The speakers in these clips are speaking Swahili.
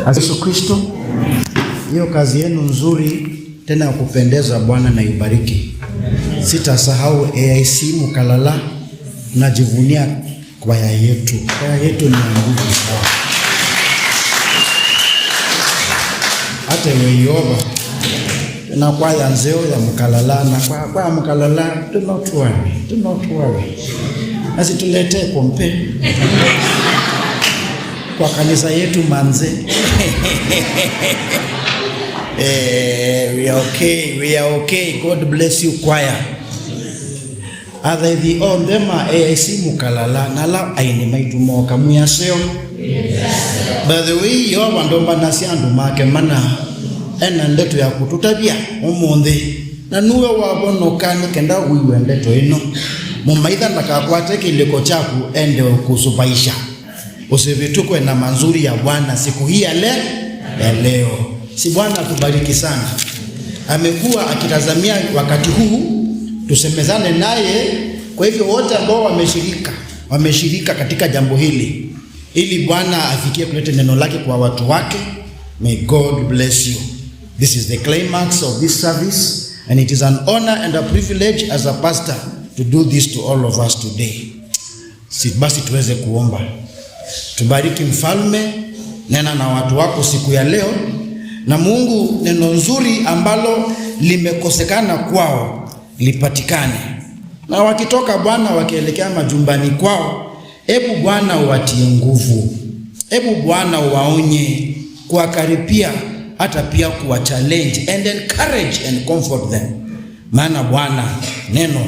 Yesu Kristo, hiyo kazi yenu nzuri tena ya kupendeza Bwana na ibariki. Sitasahau AIC Mukalala, najivunia kwaya yetu. Kwaya yetu ni nguvu sana. Hata weyoba na kwaya nzeo ya Mukalala na kwa Mukalala do not worry. Asi tulete kompe kwa kanisa yetu manze. We are okay. God bless you choir. Athe the on them AIC Mukalala nala aini maitumo kamuyaseo. By the way, yo bandomba nasiandu make mana ena ndeto ya kututabia umundi na nuwe wabono kani kenda uiwe ndeto ino mumaitha nakakwate kiliko chaku ende kusupaisha usivitukwe na manzuri ya Bwana siku hii ya leo. Si Bwana tubariki sana. Amekuwa akitazamia wakati huu tusemezane naye. Kwa hivyo wote ambao wameshirika katika jambo hili ili Bwana afikie kuleta neno lake kwa watu wake. May God bless you. This is the climax of this service, and it is an honor and a privilege as a pastor to do this to all of us today. Basi tuweze kuomba. Tubariki mfalme, nena na watu wako siku ya leo, na Mungu neno nzuri ambalo limekosekana kwao lipatikane. Na wakitoka Bwana wakielekea majumbani kwao, hebu Bwana uwatie nguvu. Hebu Bwana uwaonye, kuwakaripia, hata pia kuwa challenge and encourage and comfort them. Maana Bwana neno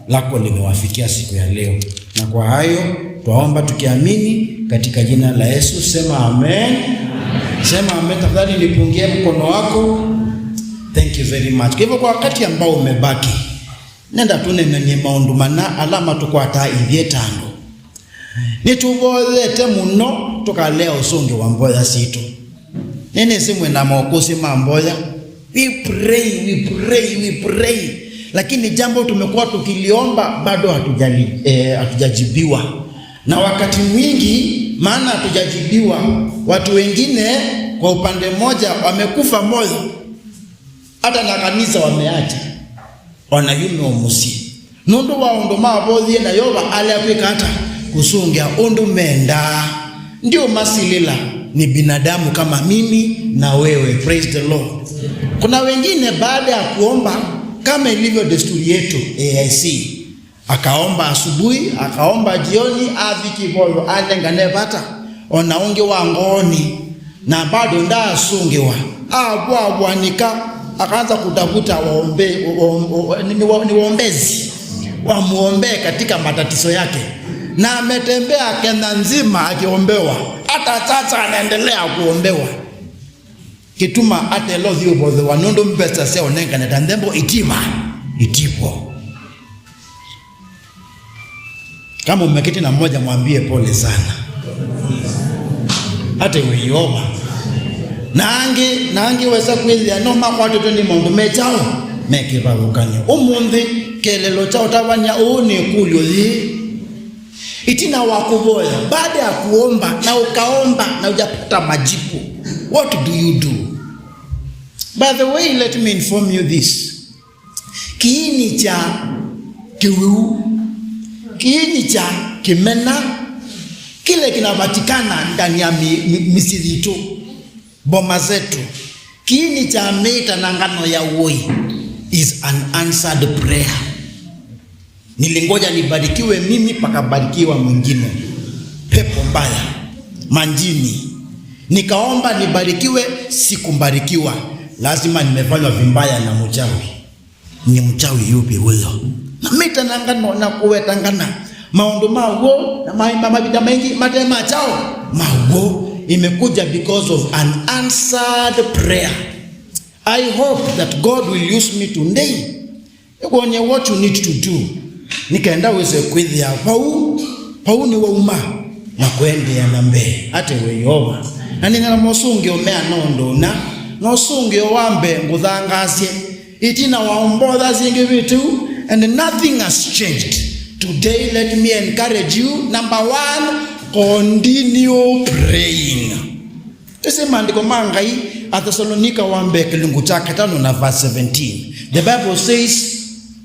lako limewafikia siku ya leo. Na kwa hayo twaomba tukiamini katika jina la Yesu, sema amen. Sema amen. Tafadhali nipungie mkono wako. Thank you very much. Kwa hivyo kwa wakati ambao umebaki, nenda tunenye maundumana alama tukwata ithie tano. Nitubozete muno tukalea usonge wa mboya situ. Nene simwe na maokosi mamboya. We pray. Lakini jambo tumekuwa tukiliomba bado hatujajibiwa. Na wakati mwingi maana hatujajibiwa, watu wengine kwa upande mmoja wamekufa moyo. Hata na kanisa wameacha. Wanayume omusi. Nondo waondo mabothie na yoba ale akwika hata kusungia undu menda. Ndio masilila ni binadamu kama mimi na wewe. Praise the Lord. Kuna wengine baada ya kuomba kama ilivyo desturi yetu AIC, akaomba asubuhi, akaomba jioni, aviki boyo anengane pata onaonge wangoni na bado ndasungiwa abwanika akaanza kutafuta waombezi wamuombe katika matatizo yake, na ametembea Kenya nzima akiombewa. Hata sasa anaendelea kuombewa kituma ate lozi ubodhe wanondo mpesa seo nenga na tandembo itipo. Kama umeketi na mmoja mwambie pole sana. Hata weyoba nangi wesa kwithia no makwatu tuni mundu mechao mekibagukanya umundi kelelo chao tabanya une kulyo thi itina wakuboya. Baada ya kuomba na ukaomba na hujapata majibu, what do you do? By the way, let me inform you this. Kiini cha kiwu, kiini cha kimena, kile kinapatikana ndani ya misiritu boma zetu, kiini cha meta na ngano ya uoi is unanswered prayer. Nilingoja nibarikiwe mimi pakabarikiwa mwingine. Pepo mbaya manjini, nikaomba nibarikiwe, sikumbarikiwa. Lazima nimefanywa vimbaya na mchawi. Ni mchawi yupi huyo? Na mita nangano na kuwetangana maondo mawo na mabida mengi matema chao mawo imekuja because of an answered prayer. I hope that God will use me today. Egonye what you need to do. Nikaenda weze kwithia pau ni wauma na kwende ya nambe ate weyoba na nina mosungi omea nondo na nosungi owambe nguthangasie itina waombotha zingi vitu, and nothing has changed. Today let me encourage you, number one, continue praying. Ese maandiko mangai Athesalonika 1 kilungu chake 5 na verse 17. The Bible says,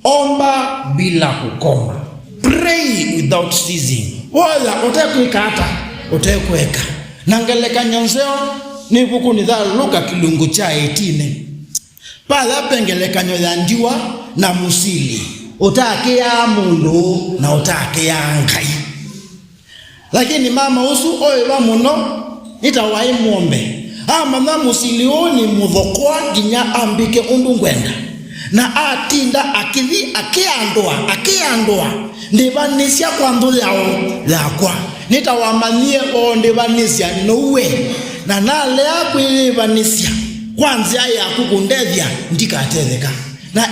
omba bila kukoma. Pray without ceasing. Wala utakuikata, utakuweka. Nangeleka nyanzeo ni buku ni dha Luka kilungu cha 18. Pala pengeleka nyoyandiwa na musili. Utakia mundu na utakia ngai. Lakini mama usu oiwa muno nitawai muombe. Mama musilioni muthokwa ginya ambike undu ngwenda. Na atinda akithi akiandoa ndibanisya kwa ndu yao yakwa. Nitawamanie o ndibanisya nowe. Na nale akwibanisya kwanza yakukundethia ndikatetheka. Na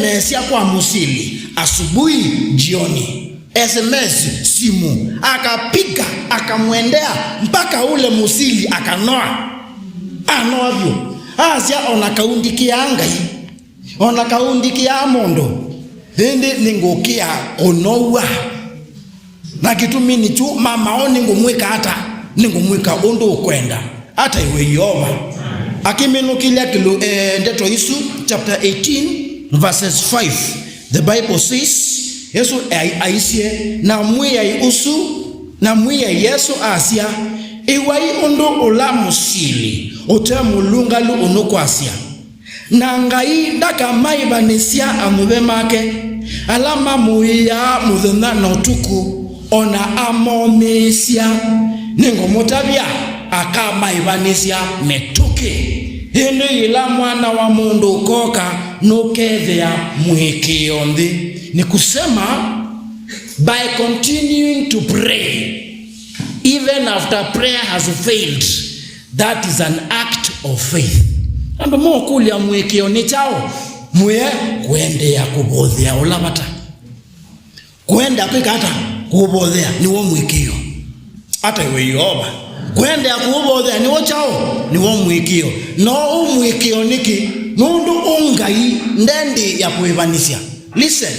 mesya kwa musili asubuhi jioni. SMS simu akapiga akamwendea mpaka ule musili akanoa anovyo asya onakaundikia ngai onakaundikia mondo hindi ningukia onowa na kitumi ni chu mama oni ngumwika hata ningumwika undu kwenda hata iwe yoma akiminukilia kilo ndeto Isu chapter 18 verses 5. The Bible says Yesu aisie na mwiya Usu na mwiya Yesu asia iwai undu ula musili utemulungalu unuku asia na ngai ndaka maibanisya amube make alama muya muthena na utuku ona amomisya ningo mutabia aka maibanisya metuki hindi ila mwana wa mundu koka nukethea mwikio nthi. Ni kusema by continuing to pray even after prayer has failed, that is an act of faith. Ando mo kulia mwekio ni chao mwe kuendea kubothea ulabata kuenda kwika hata kubothea ni wo mwekio hata iwe yoba kuendea kubothea ni wo chao ni wo mwekio no mwekio niki nundu ungai ndendi ya kuivanisha. Listen,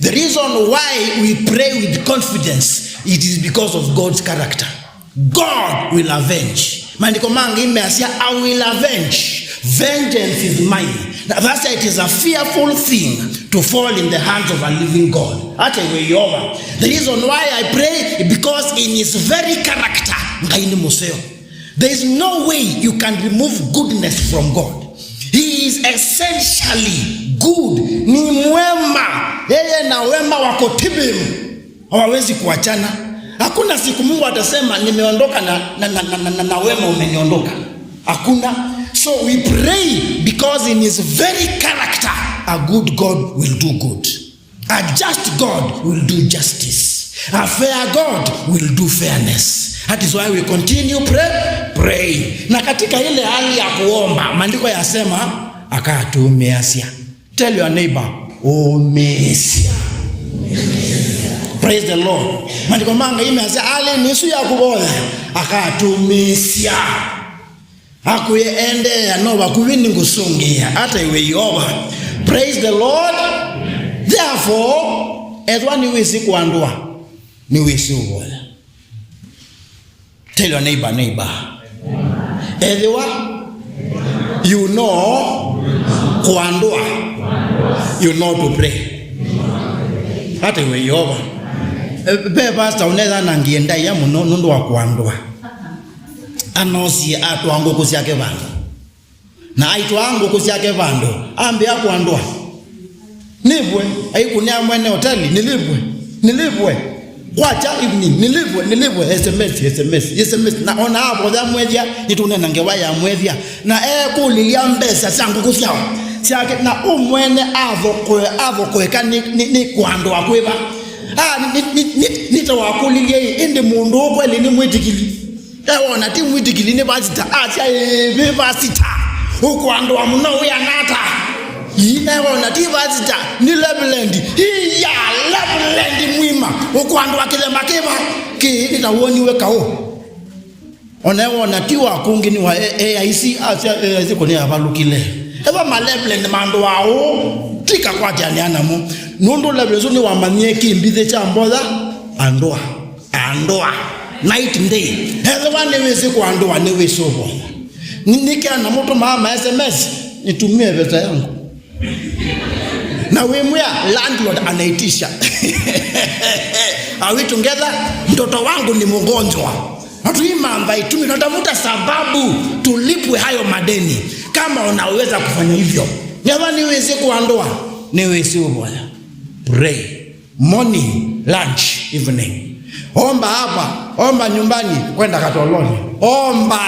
the reason why we pray with confidence, it is because of God's character. God will avenge. Maandiko mangi imeasia, I will avenge. Vengeance is mine. Now, that's why it is a fearful thing to fall in the hands of a living God. The reason why I pray is because in his very character, there is no way you can remove goodness from God. He is essentially good. Ni mwema. Yeye na wema wako tibimu. Hawawezi kuachana. Hakuna siku Mungu atasema nimeondoka na wema umeniondoka. Hakuna. So we pray because in his very character a good God will do good. A just God will do justice. A fair God will do fairness. That is why we continue pray. Na katika ile hali ya kuomba, maandiko yasema akatumeasia. Tell your neighbor, umeasia. Praise the Lord. Maandiko manga imeasia ale nisu ya kubola akatumeasia. Akuende yanova kuvini ngusungia hata iwe yoba. Praise the Lord. Therefore, ezwa niwezi kuandua niwezi ubola. Tell your neighbor. Edewa, you know kuandua, you know to pray. Hata iwe yoba. Pe pastor unaweza nangienda ya muno nundu wa kuandua. Anosi atu wangu kusiake vandu. Na aitu wangu kusiake vandu. Ambi ya kuandua. Nilipwe. Haikunia mwene hoteli. Nilipwe. Wacha evening. Nilipwe. SMS. Na ona hapo za mwezia. Nitune nangewaya mwezia. Na kulilia mbesa sangu kusiao. Siake na umwene avokwe ka ni kuandua kweba. Nitawakulilie indi mundu kweli ni mwitikili. Ewa ti mwitikili ni basita. Acha basita. Ukuandua muna uyanata. Ewa ti basita. Ni lebeland. Iya lebeland mwima. Ukuandua kile makeba. Ki nitawoni weka ho. Ewa ti wakungi ni wa AIC. Acha AIC kone avalukile. Ewa malebeland mando wao. Tika kwa tianiana mo. Nundu lebeland ni wamanie kimbize cha mboda. Andoa. Night and day. Ewa niwezi kuandua niwezi ubo. nikiana mtu mama SMS nitumie pesa yangu. Na wewe landlord anaitisha. Are we together? Mtoto wangu ni mgonjwa. Hatuimamba itumi tunatafuta sababu tulipwe hayo madeni. Kama unaweza kufanya hivyo, jamani niweze kuandoa, niweze bwana. Pray morning, lunch, evening. Omba hapa, omba nyumbani, kwenda katoloni. Omba.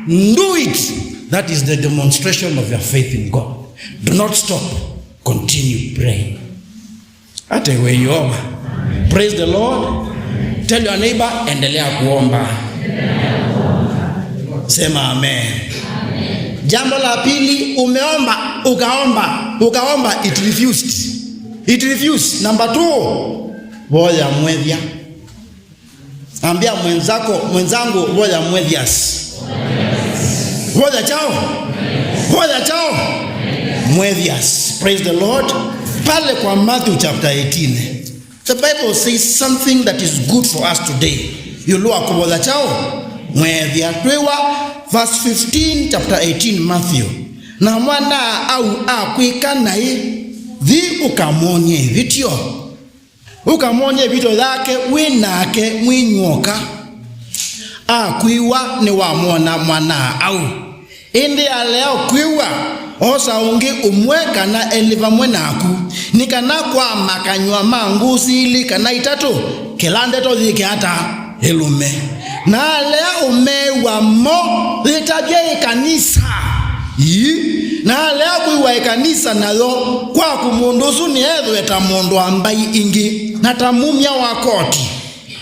Do it. That is the demonstration of your faith in God. Do not stop. Continue praying. Hata wewe yoma. Praise the Lord. Tell your neighbor, endelea kuomba. Sema amen. Jambo la pili, umeomba, ukaomba, it refused. It refused. Number 2, boya mwethia. Ambia mwenzangu boya mwethias. Boya chao. Mwethias. Praise the Lord. Pale kwa Matthew chapter 18. The Bible says something that is good for us today. Yulua kuboya chao. Mwethia. Verse 15 chapter 18 Matthew. Na mwana au akwika nae thi ukamonye vitio. Ukamonye vitio zake winake mwinyoka. Akwiwa ni wa mwana au. Indi aleo kwiwa osa ungi umweka na eliva mwenaku. Nikana kwa makanywa mangusi ili kana itatu. Kelande to dhike hata elume. Na leo umewa mo litabia ikanisa. Na leo kuiwa ikanisa nalo kwa kumundusu ni edhu eta mundu ambai ingi na tamumia wakoti.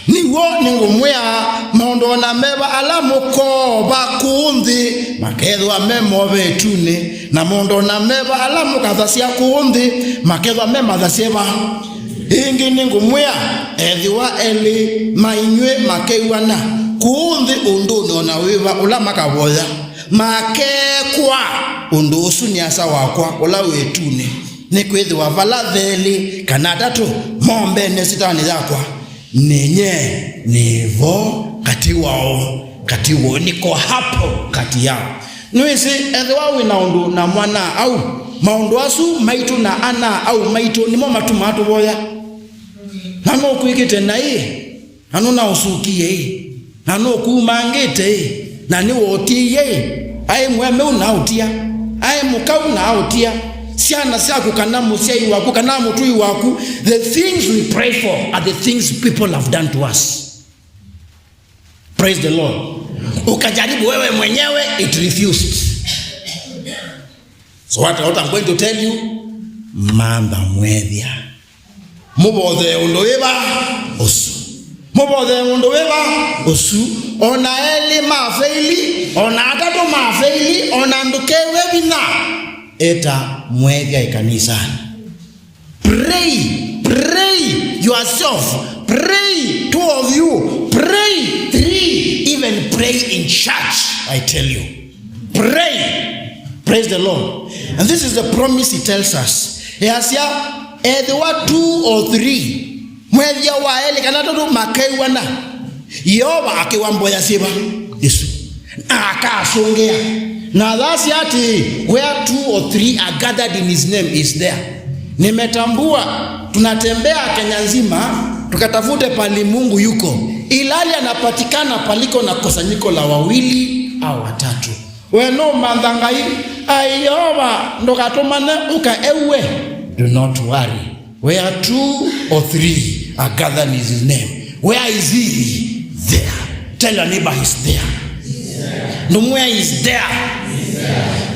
Niwo ningumwea maondo na meba alamu koba kuundi makedhu amemo betune na maondo na meba alamu kathasia kuundi makedhu amema thasieba ingi ningumwea edhiwa eli mainywe makeiwana kuundi unduno na wiva ulama kaboya makekwa undusu ni asa wakwa ula wetune ni kwedhiwa vala theli kanadatu mombe nesitani zakwa nenye nivo katiwo niko hapo kati yao. Nwisi edhiwa wina undu na mwana au maundu asu maitu na ana au maitu ni mo matumatu boya. Nano kuikite na nano na usukie nano kumangete nani wotie ai mweme unautia ai mukau na autia siana siaku kana musiai waku kana mutui waku. The things we pray for are the things people have done to us. Praise the Lord. Ukajaribu wewe mwenyewe, it refused. So what I'm going to tell you, mamba mwethia mubothe undoeba osu mubothe undoeba osu ona eli mafeili ona atatu mafeili ona ndukewe bina eta mwethia ikanisani. Pray yourself, pray 2 of you, pray 3, even pray in church. I tell you, pray. Praise the Lord. And this is the promise he tells us. Yes, yeah. There were 2 or 3. Mwethia wa eli kanatoto makaiwana. Yoba akiwamboya siba. Yesu. Akasongea. Now that's yati where 2 or 3 are gathered in his name is there. Nimetambua tunatembea Kenya nzima tukatafute pali Mungu yuko. Ilali anapatikana paliko na kusanyiko la 2 au 3. Weno mandangai ayoba ndokatomane ukaewe. Do not worry. Where 2 or 3 are gathered in his name. Where is he? There. Tell your neighbor he's there. No, where is there?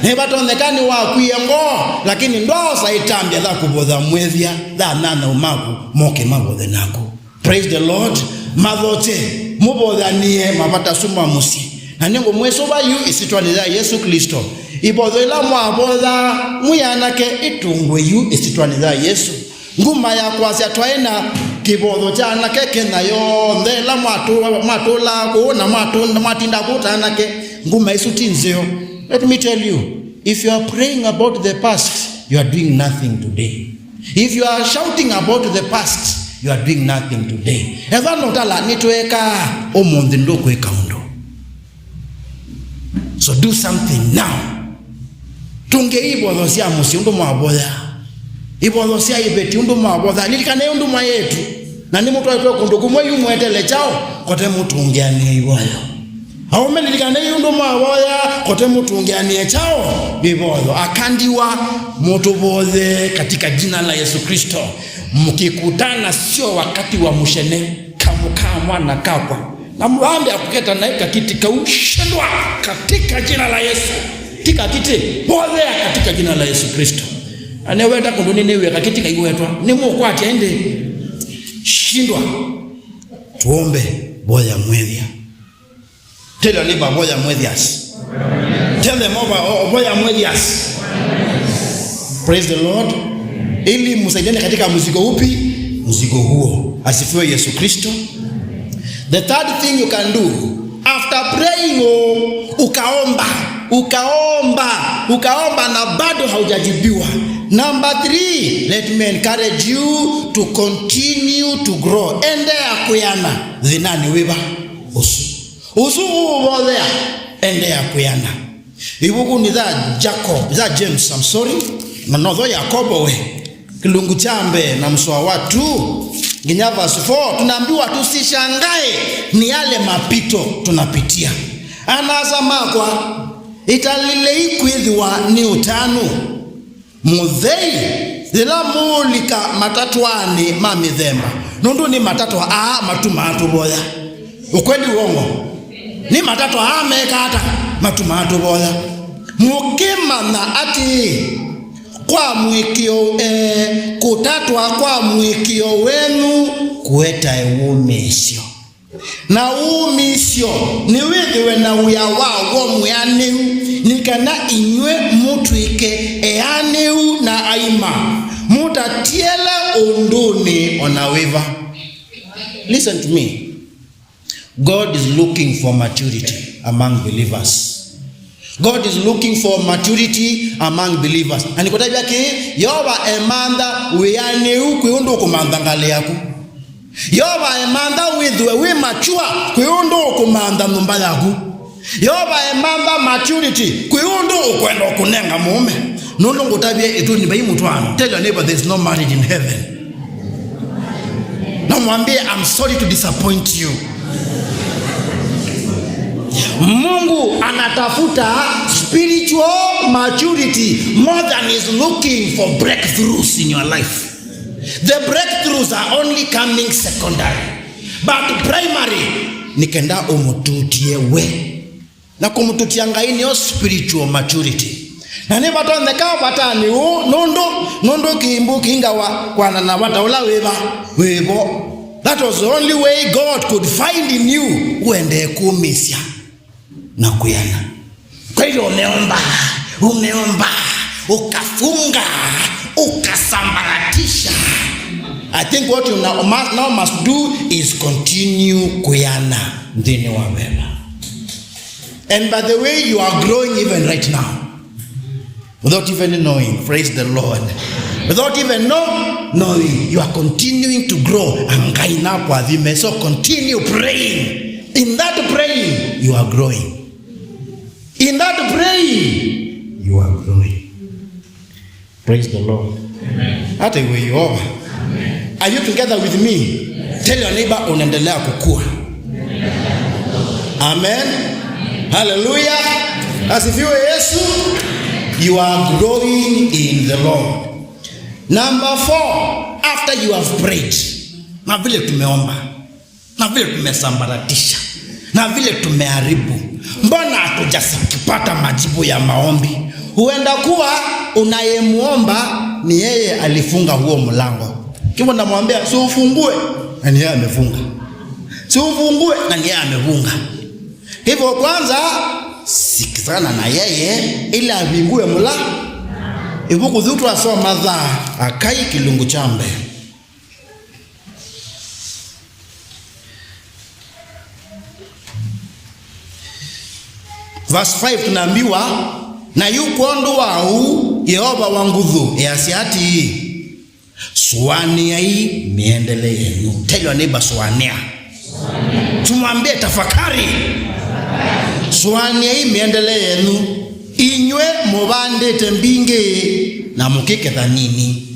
Neba tonekani wa kuyengo lakini ndo saitambia za kubodha mwethia da nana umaku moke mabodhe nako. Praise the Lord. Madhote mubodha niye mapata suma musi na nengo mweso ba yu isitwaniza Yesu Kristo ibodho ila mwabodha muyanake itungwe yu isitwaniza Yesu nguma ya kwasi atwaina kibodho chana keke nayo ndela matula kuona matinda kutanake nguma isutinzeo. Let me tell you, if you are praying about the past, you are doing nothing today. If you are shouting about the past, you are doing nothing today. Eva notala nitweka omondi ndoko ekaundo. So do something now. Tungeibo dosia musiundu mwaboya. Ibo dosia ibeti undu mwaboya. Lilikane undu mwa yetu. Na ni mtu aitwa kunduku mwe yu mwetele chao. Kote mtu ungiani iboyo. Haume lilikane undu mwaboya. Kote mtu ungiani chao. Iboyo. Akandiwa mtu boze katika jina la Yesu Kristo. Mkikutana sio wakati wa mushene. Kamukamwa na kakwa. Na mwambi akuketa naika kiti kaushendwa katika jina la Yesu. Tika kiti bozea katika jina la Yesu Kristo. Anewenda kunduni niwe kakiti kaiwetwa. Ni mwokwati ende shindwa. Tuombe boya mwethia. Tell your neighbor boya mwethias. Tell them over boya mwethias. Praise the Lord. Ili musaidiane katika mzigo upi? Mzigo huo. Asifiwe Yesu Kristo. The third thing you can do after praying, ukaomba na bado haujajibiwa. Number 3, let me encourage you to continue to grow. Endea kuyana zinani wiba usu ubolea endea kuyana. Ibuku ni that James, I'm sorry, manodho Yakobo we kilungu chambe na mswa watu. Nginya verse 4 tunaambiwa tusishangae ni yale mapito tunapitia. Anasema kwa italile ikwithwa ni utanu muthei zila mulika matatwani mamithemba nundu ni matatwa matumatu boya. Ukweli uongo ni matatwa mekata matumatu boya. Mukimana ati kwa mwikio kutatwa kwa mwikio wenu kueta umisio na umisio ni withiwe na uya wawo mwianiu nikana inywe mutuike eaniu na aima mutatiela unduni onawiva. Listen to me. God is looking for maturity among believers. God is looking for maturity among believers. And kotabia ki yoba emanda weaneu kuyundu kumanda ngale yako. Yoba emanda we mature kuyundu kumanda numba yako. Yoba emanda maturity kuyundu kwenda kunenga mume. Nono kotabia etu ni bayi mutwano. Tell your neighbor there is no marriage in heaven. Na mwambie I'm sorry to disappoint you. Mungu anatafuta spiritual maturity more than is looking for breakthroughs in your life. The breakthroughs are only coming secondary, but primary nikenda umututie we na kumututia ngaini o spiritual maturity. Na ne batondeka batani nondo kimbu kingawa kwana na bataula webo. That was the only way God could find in you uende kumisia na kuyana. Kwa hiyo umeomba, ukafunga, ukasambaratisha. I think what you now must do is continue kuyana ndini wa wema. And by the way, you are growing even right now. Without even knowing, praise the Lord. Without even knowing, you are continuing to grow. So continue praying. In that praying, you are growing. In that praying, you are growing. Praise the Lord. Amen. Hata iwe yuoba. Amen. Are you together with me? Yes. Tell your neighbor unaendelea kukua. Amen. Hallelujah. Asifiwe Yesu. You are growing in the Lord. Number 4, after you have prayed, na vile tumeomba, na vile tumesambaratisha, na vile tumeharibu, mbona hatujapata majibu ya maombi? Huenda kuwa unayemuomba ni yeye alifunga huo mlango. Kimo namwambia si ufungue, na ni yeye amefunga. Si ufungue, na ni yeye amefunga. Hivyo kwanza sikizana na yeye ili avingue mlango. Ibuku dhutu aso madha akai kilungu chambe. Verse 5 tunaambiwa na yukondo wau Yehova wangudhu asiati suania hii miendele yenu. Tell your neighbor suania. Tumwambie tafakari. Swani hii miendelee yenu inywe mubandite mbinge na mukike thanini.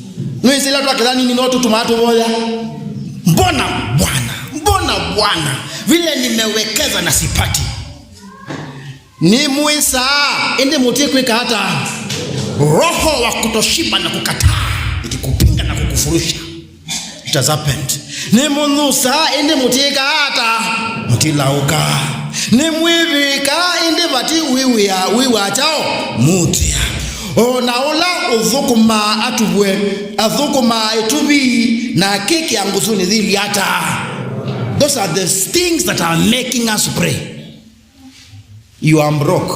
Nuisila tuwa kithanini notu tumatu boya. Mbona Bwana vile nimewekeza na sipati. Ni muisa ende mutie kweka hata roho wa kutoshiba na kukataa ikikupinga na kukufurusha. It has happened. Ni munusa ende mutie hata mutilauka. Ni mwivika ende bati wiwa chao mutia. Onaola uzukuma atubwe azukuma etubi na kiki angusuni dhili hata. Those are the things that are making us pray. You are broke.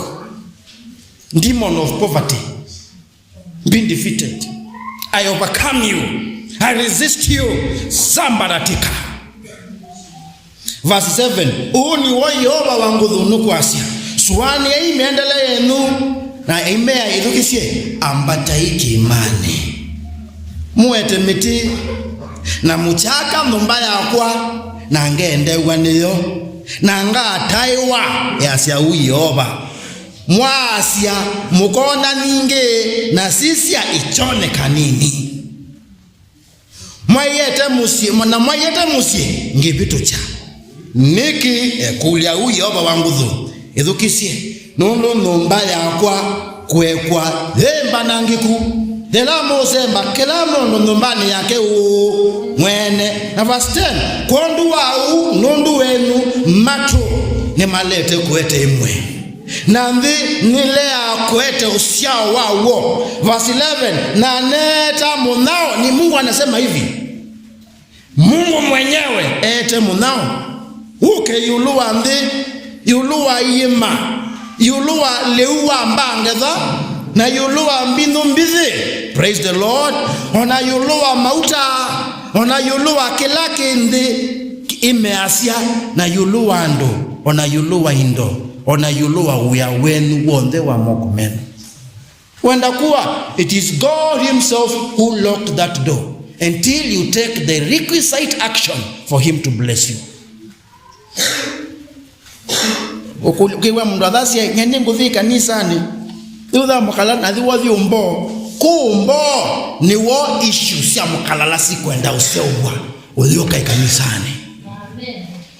Demon of poverty being defeated. I overcome you. I resist you. Sambaratika. Verse 7. Uni wa Yehova wangu dhunuku asia. Suwani ya imeendele yenu na imea ilukisie ambataiki imani. Muete miti na muchaka mbaya kwa na ngende waniyo na nga taiwa ya siya Yehova. Mwasia mukona ninge na sisia ichone kanini. Mwayete musie ngibitucha. Niki kulia Yehova wangu edhukisie nono mbaya kwa kwekwa hemba nangiku delamo zemba kelamo nombani yake mwene. Na verse 10 kondu wau nondu wenu mato ne malete kuete imwe nambi nilea kuete usiao wao. Verse 11 na neta munao. Ni Mungu anasema hivi, Mungu mwenyewe ete munao uke yuluwa ndi yuluwa yima yuluwa leuwa mbangeza na yuluwa mbinu mbizi. Praise the Lord. Ona yuluwa mauta, ona yuluwa kila kindi imeasia na yuluwa ndo, ona yuluwa indo, ona yuluwa uya wenu wonde wa mokumenu. Wenda kuwa it is God himself who locked that door until you take the requisite action for him to bless you. Ukiwa mundu adhasi ya ngeni nguthi kanisani iudha mukalala na thiwa thiumbo kumbo ni wo issues ya mukalala si kwenda usewa ulioka kanisani.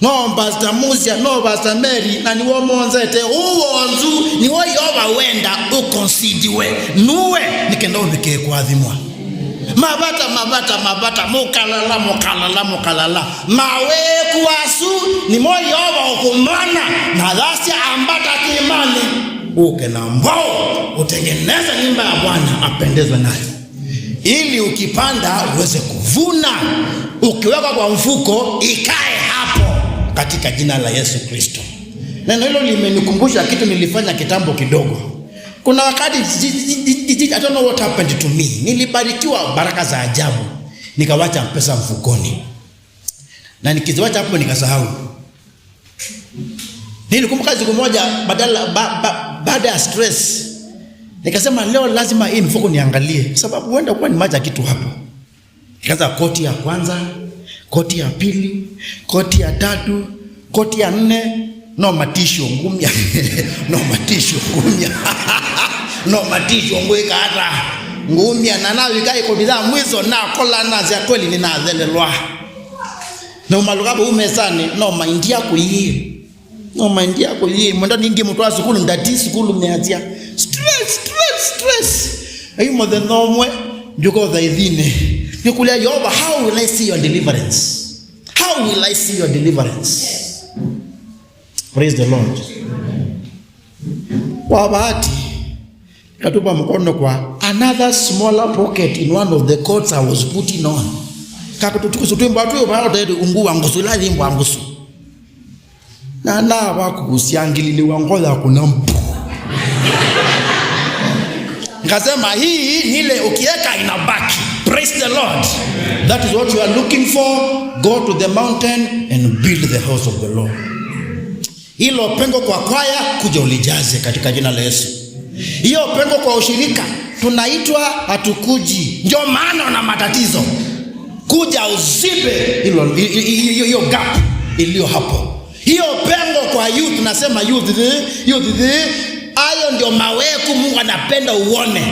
No Pastor Musia, no Pastor Mary na ni wo monzete uwonzu ni wo Yehova wenda ukonsidiwe nuwe nikenda ubike kwa thimwa mabata mukalala mawe kuasu ni mo Yehova ukumana na dhasi ambata kimani uke na mbao utengeneza nyumba ya Bwana apendezwe nayo, ili ukipanda uweze kuvuna, ukiweka kwa mfuko ikae hapo katika jina la Yesu Kristo. Neno hilo limenikumbusha kitu nilifanya kitambo kidogo. Kuna wakati I don't know what happened to me. Nilibarikiwa baraka za ajabu, nikawacha pesa mfukoni, na nikiziwacha hapo nikasahau. Nilikumbuka siku moja baada ya stress nikasema leo lazima hii mfuko niangalie, sababu huenda kwa nimacha kitu hapo. Nikaanza koti ya kwanza, koti ya pili, koti ya tatu, koti ya nne, no matisho ngumya no matisho ngumya no matisho ngweka hata ngumya na nawe kai ko bidhaa mwizo na kola na za kweli ninazelelwa no malugabo umesani no maindia kuyi no maindia kuyi mwenda ningi mtu wa sukulu ndati sukulu meazia stress ayo mo the nomwe juko za idhine nikulia Yehova, how will I see your deliverance? How will I see your deliverance? Praise the Lord. Kwa bahati katupa mkono kwa another smaller pocket in one of the coats I was putting on. Kakututukusutumba tu baada unguwa ngusu la limbo ngusu. Na wakusiangilili wangoza kuna mpu. Nikasema hii nile ukieka inabaki. Praise the Lord. That is what you are looking for. Go to the mountain and build the house of the Lord. Hilo pengo kwa kwaya kuja ulijaze katika jina la Yesu. Hiyo pengo kwa ushirika tunaitwa hatukuji, ndio maana na matatizo. Kuja uzibe hiyo gap iliyo hapo. Hiyo pengo kwa youth, nasema youth, hayo ndio maweku Mungu anapenda uone.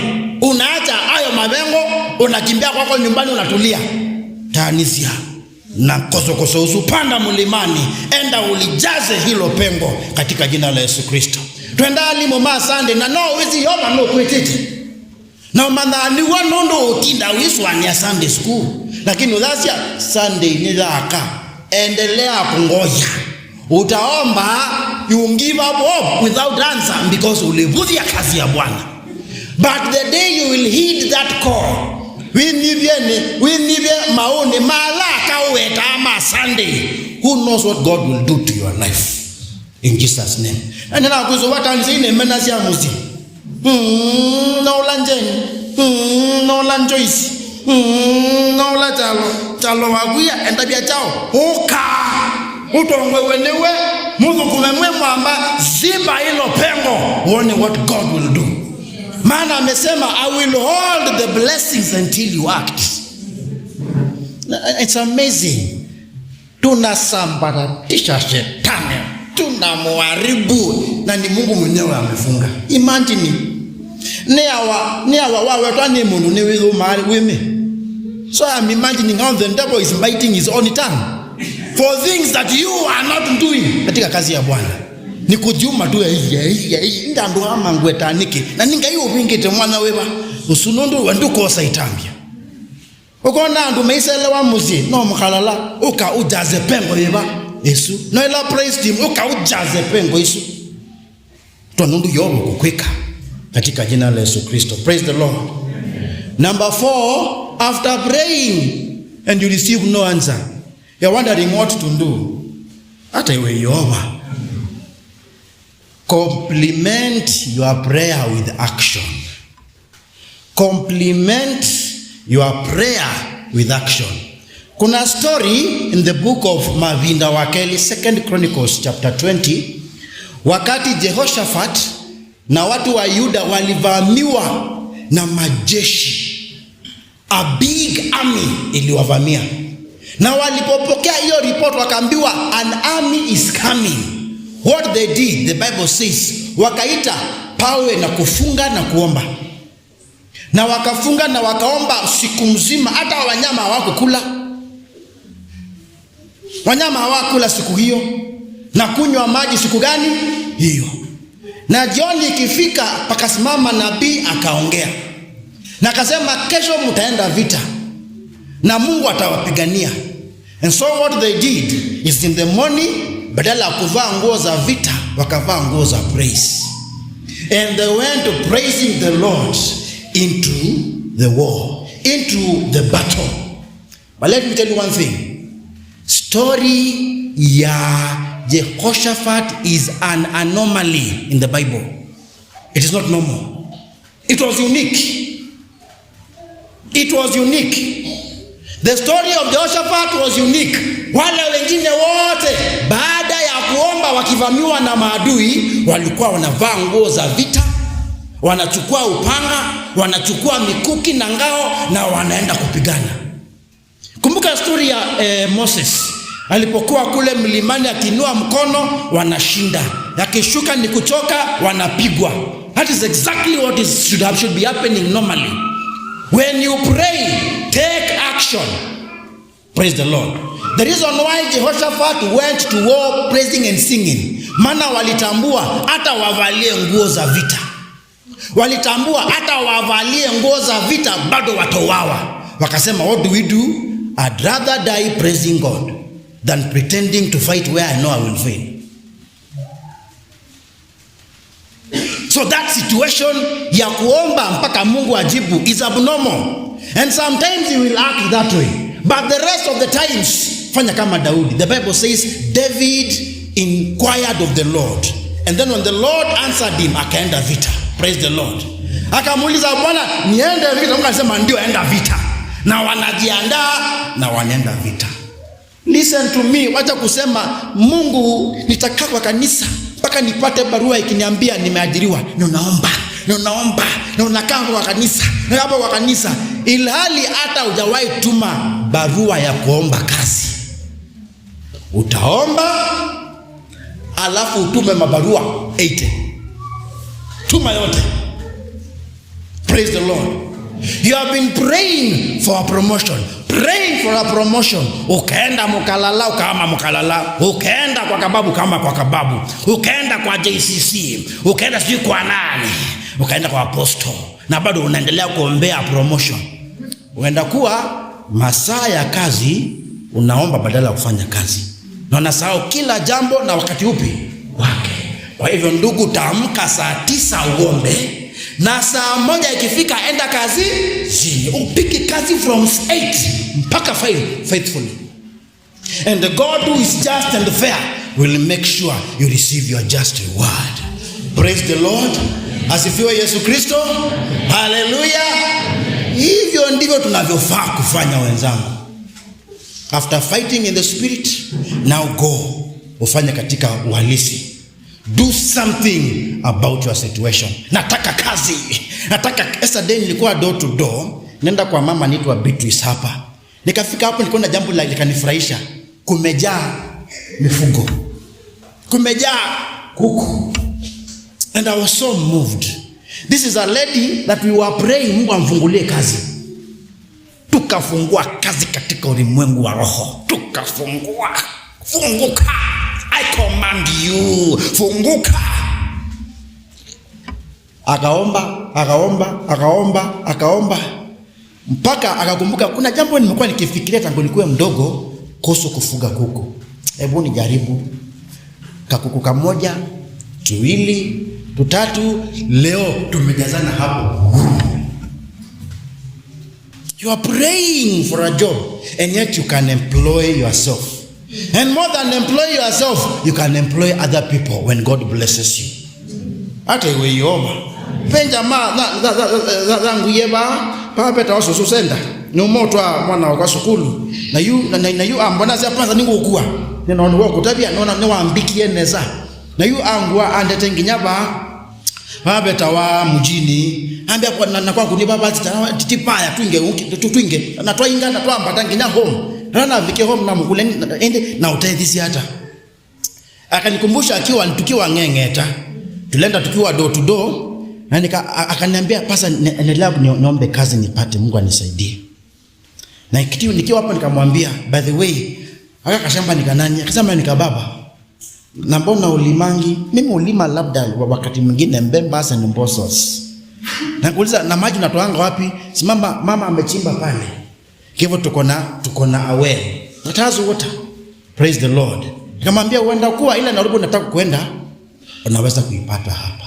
Unaacha hayo mapengo, unakimbia kwako nyumbani, unatulia. Tanisia na koso usupanda mlimani, enda ulijaze hilo pengo katika jina la Yesu Kristo. Twenda limo ma Sunday na no wizi yoma no kwetete. Na mandani wanondo utinda wiswa ya Sunday school. Lakini udhasia Sunday ni laka, endelea kungoja. Utaomba, you give up hope without answer because ulivudhia kazi ya Bwana. But the day you will heed that call, we nivye maone malaka uweta ama Sunday, who knows what God will do to your life in Jesus name. And then I go what I'm saying, menasi amuzi. No lanjeni, no lanjoisi, no la chalo waguya entabia chao. Oka utongwe wenewe Mungu kumemwe mwamba ziba hilo pengo, uone what God will do. Maana amesema I will hold the blessings until you act. It's amazing. Tunasambaratisha shetani, tunamuharibu, na ni Mungu mwenyewe amefunga. Imagine ni awa wawe twani mundu ni wizo mali weme. So I'm imagining how the devil is biting his own tongue for things that you are not doing katika kazi ya Bwana. Ni kujuma tu ndando ama ngwetaniki na ninga hiyo vingite mwana weba usunondo wanduko saitambia ukona ndu meiselewa muzi no mukhalala uka ujaze pengo yeba Yesu no ela praise him uka ujaze pengo Yesu tonundu yobo kukweka katika jina la Yesu Kristo. Praise the Lord. Number 4, after praying and you receive no answer, you're wondering what to do. Hata iwe yoba, complement your prayer with action. Complement your prayer with action. Kuna story in the book of Mavinda Wakeli, 2 Chronicles chapter 20, wakati Jehoshaphat na watu wa Yuda walivamiwa na majeshi. A big army iliwavamia. Na walipopokea hiyo report wakaambiwa an army is coming. What they did, the Bible says, wakaita pawe na kufunga na kuomba. Na wakafunga na wakaomba siku mzima, hata wanyama hawakukula. Wanyama hawakula siku hiyo, na kunywa maji siku gani? Hiyo. Na jioni ikifika pakasimama nabii akaongea. Na akasema kesho mtaenda vita na Mungu atawapigania. And so what they did is in the morning, badala ya kuvaa nguo za vita, wakavaa nguo za praise. And they went to praising the Lord into the war, into the battle. But let me tell you one thing. Story ya Jehoshaphat is an anomaly in the Bible. It is not normal. It was unique. It was unique. The story of Jehoshaphat was unique. Wale wengine wote baada ya kuomba wakivamiwa na maadui walikuwa wanavaa nguo za vita, wanachukua upanga, wanachukua mikuki na ngao na wanaenda kupigana. Kumbuka story ya Moses. Alipokuwa kule mlimani akiinua mkono wanashinda. Akishuka ni kuchoka wanapigwa. That is exactly what should be happening normally. When you pray, take action. Praise the Lord. The reason why Jehoshaphat went to war praising and singing, maana walitambua hata wavalie nguo za vita. Walitambua hata wavalie nguo za vita bado watowawa. Wakasema, what do we do? I'd rather die praising God than pretending to fight where I know I will fail. So that situation ya kuomba mpaka Mungu ajibu is abnormal. And sometimes he will act that way. But the rest of the times, fanya kama Daudi. The Bible says David inquired of the Lord. And then when the Lord answered him, akaenda vita. Praise the Lord. Akamuuliza Bwana, niende vita? Mungu anasema ndio, enda vita. Na wanajiandaa na wanaenda vita. Listen to me, wacha kusema Mungu nitakaa kwa kanisa mpaka nipate barua ikiniambia nimeajiriwa. Naomba, na unakaa kwa kanisa, na hapo kwa kanisa ilhali hata hujawahi tuma barua ya kuomba kazi. Utaomba alafu utume mabarua 80. Tuma yote. Praise the Lord. You have been praying for a promotion. Praying for a promotion. Ukaenda Mkalala ukama Mkalala. Ukaenda kwa Kababu kama kwa Kababu. Ukaenda kwa JCC. Ukaenda sijui kwa nani. Ukaenda kwa Apostle. Na bado unaendelea kuombea promotion. Uenda kuwa masaa ya kazi unaomba badala ya kufanya kazi. Na unasahau kila jambo na wakati upi wake. Kwa hivyo ndugu, taamka saa 9 uombe. Na saa 1 ikifika enda kazi zini. Upiki kazi from 8 mpaka 5 faithfully. And the God who is just and fair will make sure you receive your just reward. Praise the Lord. Asifiwe Yesu Kristo. Hallelujah. Hivyo ndivyo tunavyofaa kufanya wenzangu. After fighting in the spirit, now go ufanye katika uhalisi. Do something about your situation. Nataka kazi. Yesterday nilikuwa door to door. Nenda kwa mama anaitwa Beatrice hapa. Nikafika hapo nilikuwa na jambo likanifurahisha. Kumejaa mifugo. Kumejaa kuku. And I was so moved. This is a lady that we were praying Mungu amfungulie kazi. Tukafungua kazi katika ulimwengu wa roho. Tukafungua. Funguka. I command you. Funguka. Akaomba. Mpaka akakumbuka kuna jambo nimekuwa nikifikiria tangu nilikuwa mdogo kuhusu kufuga kuku. Hebu nijaribu. Kakuku kamoja, 2, 3, leo tumejazana hapo. You are praying for a job and yet you can employ yourself. And more than employ yourself, you can employ other people when God blesses you. Hata iwe yoma. Penja zangu yeba papeta waso senda. Ni umotwa mwana wa sukulu. Na you ambona siapanza ningo ukua. Ninaona wako tabia naona niwaambikie neza. Na you angwa andetenginyaba papeta wa mjini. Ambia kwa na kwangu ni baba titipaya twinge na twainga na twamba tanginya home. Nana vike home na mkule ende na utaithisi hata. Akanikumbusha akiwa tukiwa Ng'eng'eta. Tulenda tukiwa door to door na akaniambia pasa endelea niombe kazi nipate Mungu anisaidie. Na nikiwa hapo nikamwambia by the way akashamba nikanani akasema nikababa. Na mbona ulimangi? Mimi ulima labda wakati mwingine Mbembasa na Mbosos. Na kuuliza na maji natoanga wapi? Si mama amechimba pale. Hivyo tuko na aware. Natazo water. Praise the Lord. Nikamwambia uenda kuwa ile Nairobi nataka kwenda unaweza kuipata hapa.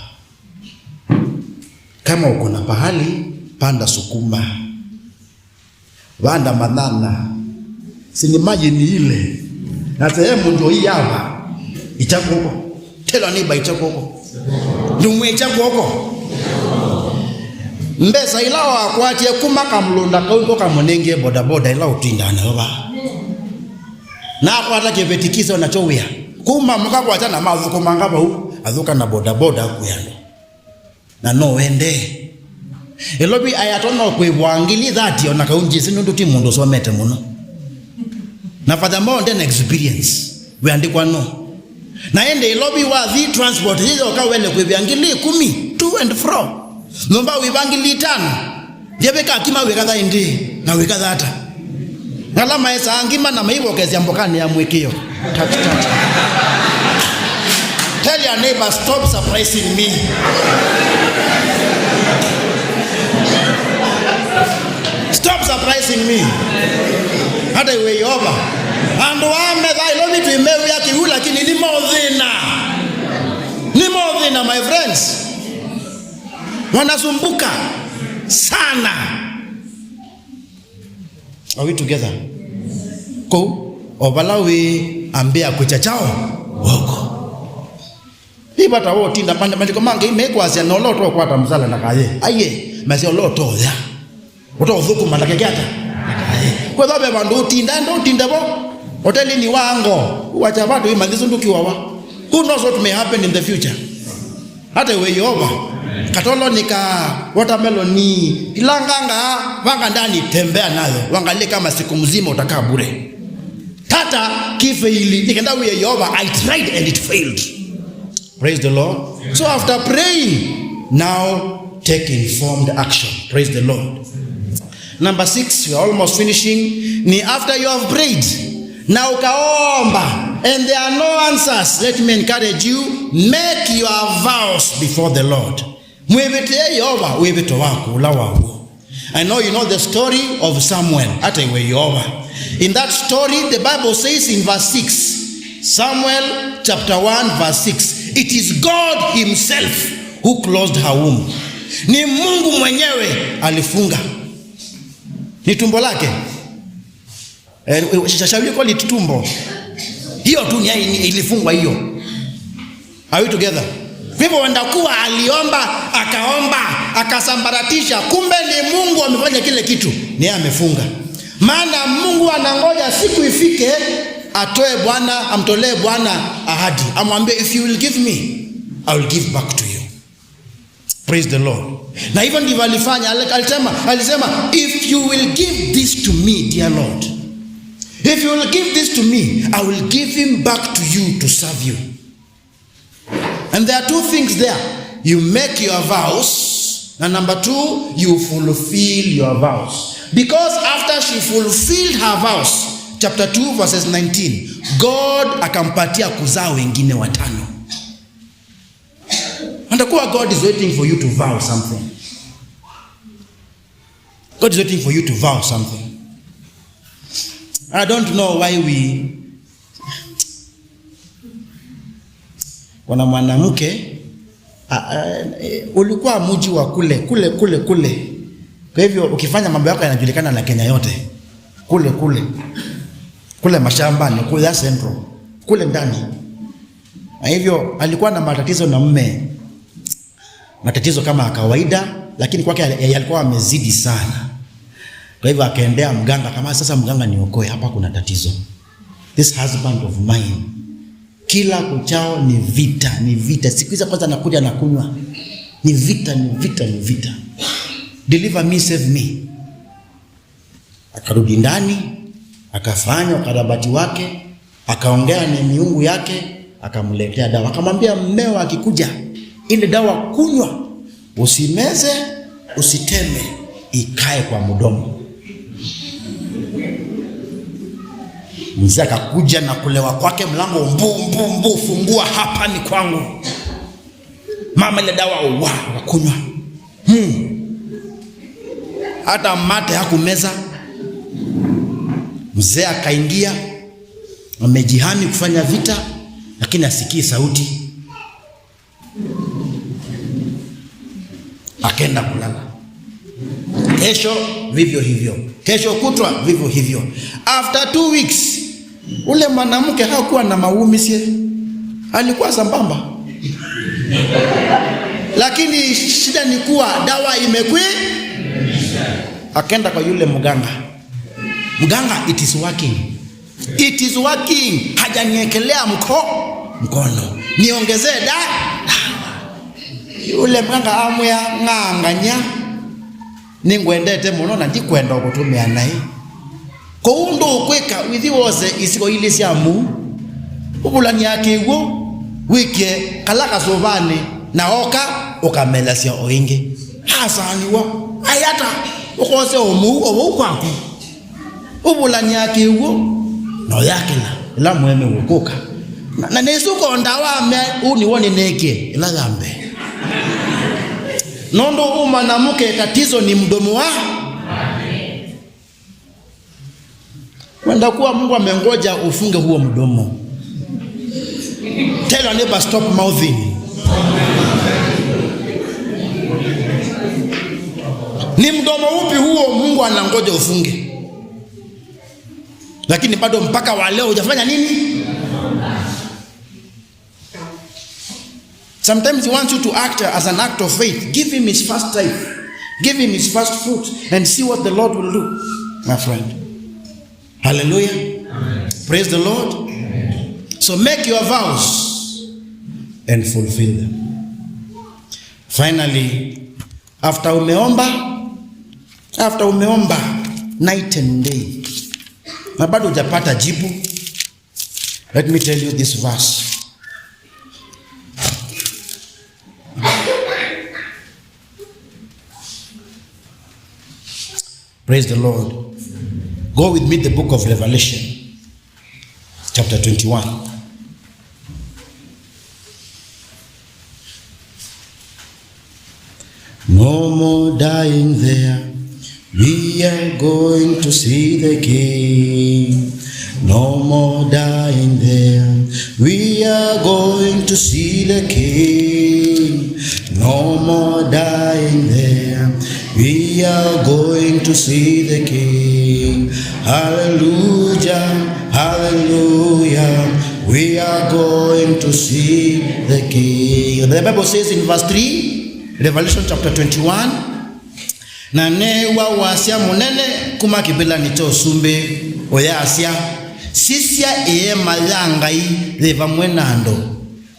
Kama uko na pahali panda sukuma. Wanda manana. Sini maji ni ile. Na sehemu ndio hii hapa. Ichako huko. Tell neighbor ichako huko. Ndumwe ichako huko. Mbesa ilawa kwache kumaka mlunda kauko kamonenge boda ila utindana baba. Na kwa hata kebetikisa unachowia. Kuma mkako acha na mazu kumangaba hu azuka na boda kuyano. Na no wende. Elobi ayatona kwebwangili that ona kaunji sinundu ti mundu so mete muno. Na furthermore then experience. We andikwa no. Na ende elobi wa the transport hizo kawele kwebwangili 10 to and fro. Nomba wibangili 5. Jebeka akima wekadha indi na wekadha hata. Ngala maesa angima na maibo kezi ambokani ya mwekio. Touch. Tell your neighbor stop surprising me. Stop surprising me. Hata iwe yoba. Ando amedha ilobi tuimewe ya kihu lakini ni modhina my friends. Wanasumbuka sana. Are we together? Ko obalawe ambia kuchachao woko. Ibata wo tinda mandiko mange imekwa sia no loto kwa tamzala na kaye. Aye, masi loto ya. Oto dhuku malake gyata. Kwa sababu bandu tinda bo. Hoteli ni wango. Wacha watu imandizo ndukiwa wa. Who knows what may happen in the future? Hata we yoba. Katolo nika watermelon ni kilanganga wanga ndani tembea nayo wangalie kama siku mzima utakaa bure. Tata kife ili nikaenda uye yoba I tried and it failed. Praise the Lord. So after praying, now take informed action. Praise the Lord. Number 6, we are almost finishing. Ni after you have prayed, now ukaomba, and there are no answers, let me encourage you, make your vows before the Lord. I know you know the story of Samuel. In that story, the Bible says in verse 6, Samuel chapter 1 verse 6, it is God himself who closed her womb. Ni Mungu mwenyewe alifunga. Ni tumbo lake. Shall we call it tumbo? Hiyo tu ilifungwa hiyo. Are we together? Kwa hivyo wandakuwa aliomba, akaomba, akasambaratisha, kumbe ni Mungu amefanya kile kitu. Ni yeye amefunga. Maana Mungu anangoja siku ifike atoe Bwana, amtolee Bwana ahadi. Amwambie, if you will give me, I will give back to you. Praise the Lord. Na hivyo ndivyo alifanya. Alisema, if you will give this to me, dear Lord, if you will give this to me, I will give him back to you to serve you. And there are two things there. You make your vows, and number 2, you fulfill your vows. Because after she fulfilled her vows, chapter 2 verses 19, God akampatia kuzaa wengine 5. And God is waiting for you to vow something. God is waiting for you to vow something. I don't know why kuna mwanamke ulikuwa mji wa kule. Kwa hivyo ukifanya mambo yako yanajulikana na Kenya yote. Kule mashambani, kule Central, kule ndani. Na hivyo alikuwa na matatizo na mume. Matatizo kama kawaida, lakini kwake yalikuwa amezidi sana. Kwa hivyo akaendea mganga, kama sasa mganga niokoe, hapa kuna tatizo. This husband of mine, kila kuchao ni vita. Siku hizo kwanza nakuja na kunywa. Ni vita. Deliver me, save me. Akarudi ndani, akafanya ukarabati wake, akaongea na miungu yake, akamletea dawa. Akamwambia mmeo akikuja, ile dawa kunywa, usimeze, usiteme, ikae kwa mdomo. Mzee akakuja na kulewa kwake, mlango mbu, fungua, hapa ni kwangu. Mama ile dawa wakunywa. Hata mate hakumeza. Mzee akaingia, amejihami kufanya vita, lakini asikii sauti. Akaenda kulala. Kesho vivyo hivyo. Kesho kutwa vivyo hivyo. After 2 weeks, ule mwanamke hakuwa na maumizi, alikuwa sambamba. Lakini shida ni kuwa dawa imekwisha. Akaenda kwa yule mganga. It is working. Hajaniekelea mkono. Niongezee dawa. Yule mganga amya nganganya. Ningwendete muno na ndikwenda okutumia naye. Ko undo kweka withiwose isigo ile siamu. Ubulani yake igwo wike kalaka sovane naoka ukamelasia oinge. Hasaniwa ayata ukose omu kwako. Ubulani yake igwo no yake la mweme ukoka. Na nesuko ndawa me uniwone neke la gambe. Nondo umanamuke tatizo ni mdomo wa. Wenda kuwa Mungu amengoja ufunge huo mdomo. Tell your neighbor, stop mouthing. Ni mdomo upi huo Mungu anangoja ufunge? Lakini bado mpaka wa leo hujafanya nini? Sometimes he wants you to act as an act of faith. Give him his first tithe. Give him his first fruit and see what the Lord will do, my friend. Hallelujah. Amen. Praise the Lord. Amen. So make your vows and fulfill them. Finally, after umeomba night and day, na bado hujapata jibu, let me tell you this verse. Praise the Lord. Go with me the book of Revelation, chapter 21. No more dying there. We are going to see the King. No more dying there. We are going to see the King. No more dying there. We are going to see the King. Hallelujah, hallelujah. We are going to see the King. The Bible says in verse 3, Revelation chapter 21, na newa wasia munene kuma kibila nicho sumbe oya asia sisia eye malangai the vamwenando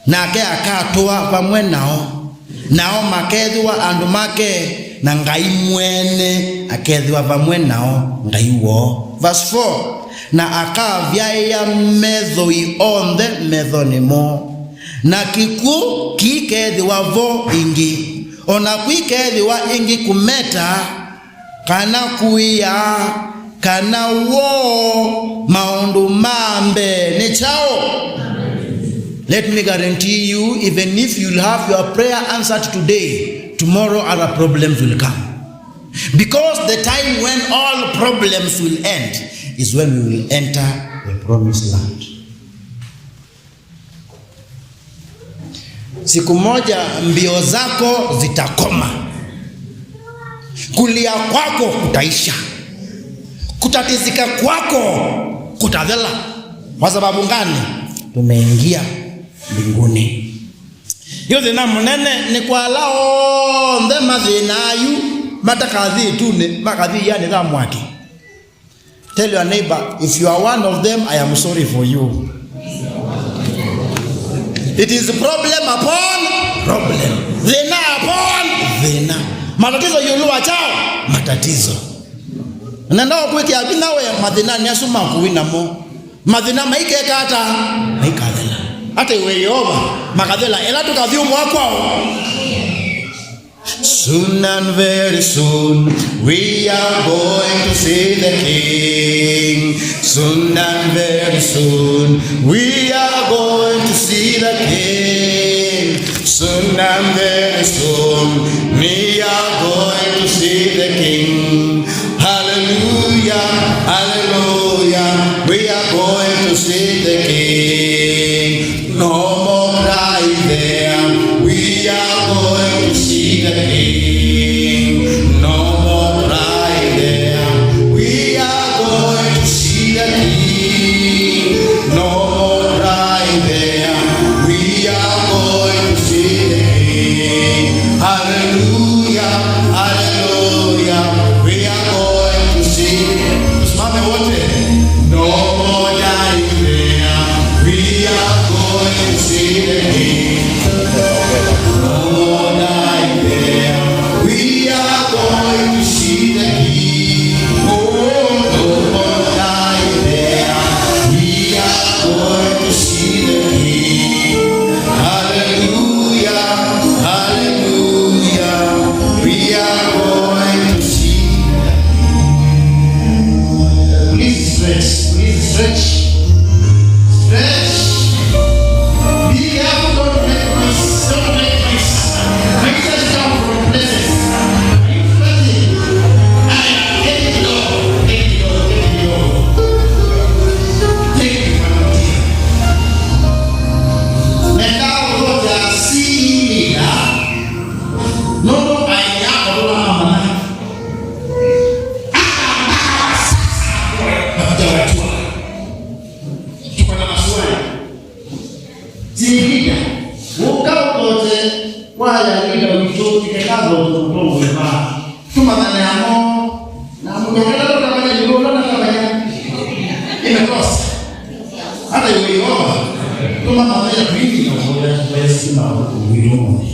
na ke akatoa vamwenao nao makedwa andu make na ngai mwene akedwa vamwenao ngai wo. Verse 4, na akavya ya medhoi onde medhonimo na kiku kikedwa vo ingi ona kwikethiwa ingi kumeta kana kuia kana wo maundu mambe ni chao. Let me guarantee you, even if you'll have your prayer answered today, tomorrow other problems will come. Because the time when all problems will end is when we will enter the promised land. Siku moja mbio zako zitakoma. Kulia kwako kutaisha. Kutatizika kwako kutadhela. Kwa sababu gani? Tumeingia mbinguni. Hiyo thina munene ni kwa lao ndema thinayu matakathi tune makathi yani tha mwaki. Tell your neighbor, if you are one of them, I am sorry for you. It is problem upon problem. Dhina upon dhina. Matatizo yuluwa chao matatizo. Nenda kuweki abina we madhina ni asuma kuwina mo. Madhina maike kata maikadhela. Hata iwe Yehova makadhela ela tukadhiumu wakwao. Soon and very soon we are going to see the King. Soon and very soon we are going to see the King. Soon and very soon we are going to see the King. Hallelujah, hallelujah. We are going to see the King. No more crying there. We are going to see the King. No more crying there. We are going to see the King. No more crying there. We are going to see the King. Hallelujah, hallelujah. We are going to see. Simame wote. No more dying there. We are going to see the King. No more dying there. We are going to see the King. Oh, no more dying there. We are going to see the King. Hallelujah, hallelujah. We are going to see. Please stretch, please stretch. Stretch. Be careful, don't make noise, don't make noise. Make us come from places. Are you ready? Take it off, take it off, take it off. Take it off. Now go to see no, I am Zingida, ukaukote wala lila mtu kikazo tukutoa wema. Tuma maneno na mdokela kama ni lola na kama imekosa. Hata iwe Yehova, tuma maneno mingi na kuolewa kwa sima huko mwilini.